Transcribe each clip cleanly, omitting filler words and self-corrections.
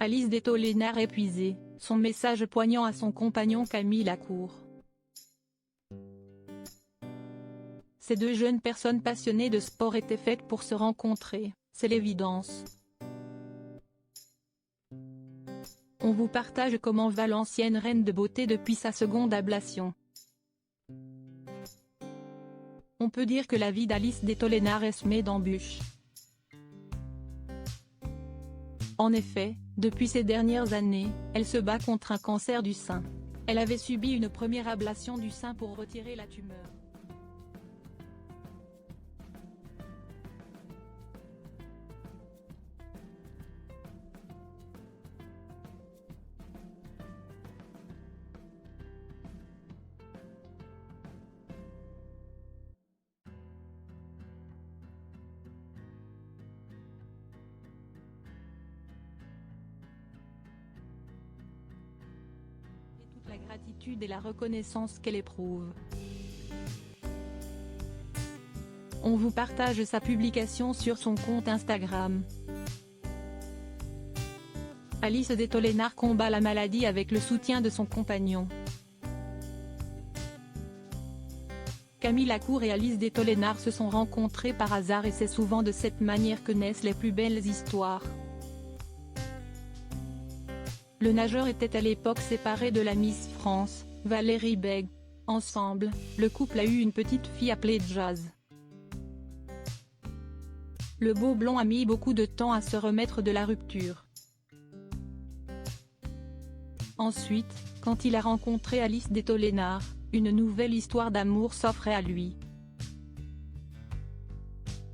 Alice de Tollénar épuisée, son message poignant à son compagnon Camille Lacour. Ces deux jeunes personnes passionnées de sport étaient faites pour se rencontrer, c'est l'évidence. On vous partage comment va l'ancienne reine de beauté depuis sa seconde ablation. On peut dire que la vie d'Alice de Tollénar est semée d'embûches. En effet, depuis ces dernières années, elle se bat contre un cancer du sein. Elle avait subi une première ablation du sein pour retirer la tumeur. La gratitude et la reconnaissance qu'elle éprouve. On vous partage sa publication sur son compte Instagram. Alice de Tollénar combat la maladie avec le soutien de son compagnon. Camille Lacour et Alice de Tollénar se sont rencontrés par hasard et c'est souvent de cette manière que naissent les plus belles histoires. Le nageur était à l'époque séparé de la Miss France, Valérie Bègue. Ensemble, le couple a eu une petite fille appelée Jazz. Le beau blond a mis beaucoup de temps à se remettre de la rupture. Ensuite, quand il a rencontré Alice de Tollénar, une nouvelle histoire d'amour s'offrait à lui.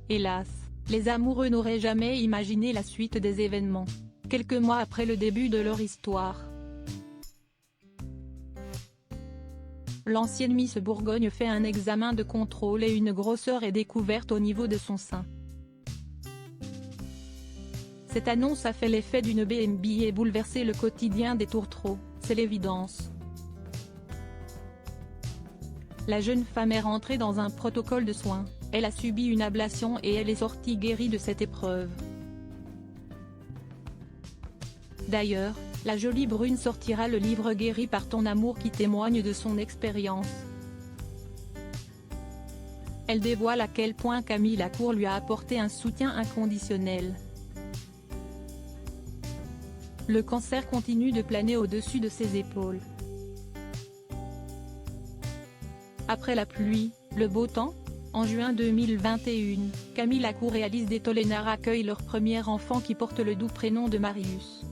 Hélas, les amoureux n'auraient jamais imaginé la suite des événements. Quelques mois après le début de leur histoire, l'ancienne Miss Bourgogne fait un examen de contrôle et une grosseur est découverte au niveau de son sein. Cette annonce a fait l'effet d'une BMB et bouleversé le quotidien des tourtereaux, c'est l'évidence. La jeune femme est rentrée dans un protocole de soins, elle a subi une ablation et elle est sortie guérie de cette épreuve. D'ailleurs, la jolie brune sortira le livre Guéri par ton amour qui témoigne de son expérience. Elle dévoile à quel point Camille Lacour lui a apporté un soutien inconditionnel. Le cancer continue de planer au-dessus de ses épaules. Après la pluie, le beau temps ? En juin 2021, Camille Lacour et Alice de Tollénar accueillent leur premier enfant qui porte le doux prénom de Marius.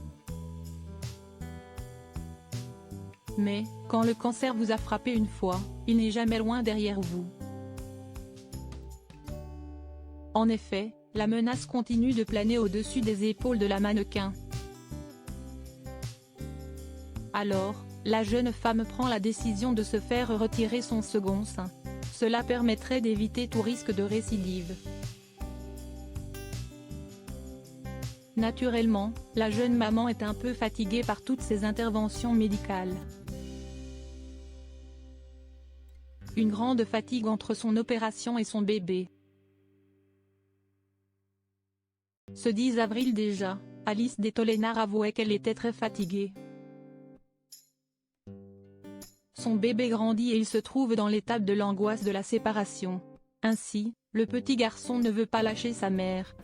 Mais, quand le cancer vous a frappé une fois, il n'est jamais loin derrière vous. En effet, la menace continue de planer au-dessus des épaules de la mannequin. Alors, la jeune femme prend la décision de se faire retirer son second sein. Cela permettrait d'éviter tout risque de récidive. Naturellement, la jeune maman est un peu fatiguée par toutes ces interventions médicales. Une grande fatigue entre son opération et son bébé. Ce 10 avril déjà, Alice de Tollénar avouait qu'elle était très fatiguée. Son bébé grandit et il se trouve dans l'étape de l'angoisse de la séparation. Ainsi, le petit garçon ne veut pas lâcher sa mère.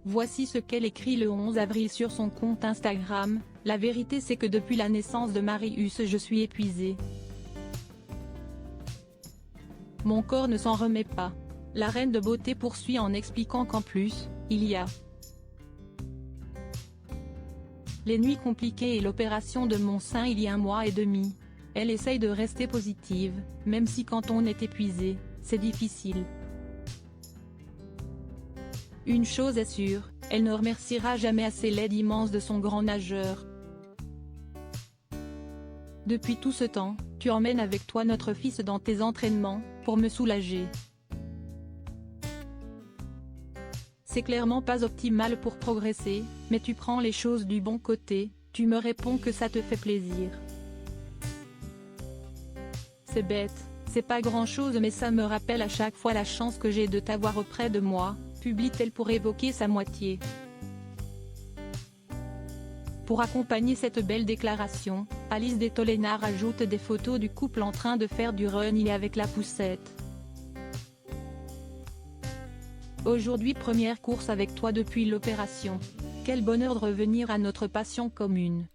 Voici ce qu'elle écrit le 11 avril sur son compte Instagram. La vérité c'est que depuis la naissance de Marius je suis épuisée. Mon corps ne s'en remet pas. La reine de beauté poursuit en expliquant qu'en plus, il y a les nuits compliquées et l'opération de mon sein il y a 1 mois et demi. Elle essaye de rester positive, même si quand on est épuisé, c'est difficile. Une chose est sûre, elle ne remerciera jamais assez l'aide immense de son grand nageur. Depuis tout ce temps, tu emmènes avec toi notre fils dans tes entraînements, pour me soulager. C'est clairement pas optimal pour progresser, mais tu prends les choses du bon côté, tu me réponds que ça te fait plaisir. C'est bête, c'est pas grand chose mais ça me rappelle à chaque fois la chance que j'ai de t'avoir auprès de moi, publie-t-elle pour évoquer sa moitié. Pour accompagner cette belle déclaration, Alice de Tolena ajoute des photos du couple en train de faire du running avec la poussette. Aujourd'hui première course avec toi depuis l'opération. Quel bonheur de revenir à notre passion commune.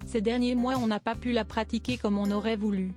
Ces derniers mois on n'a pas pu la pratiquer comme on aurait voulu.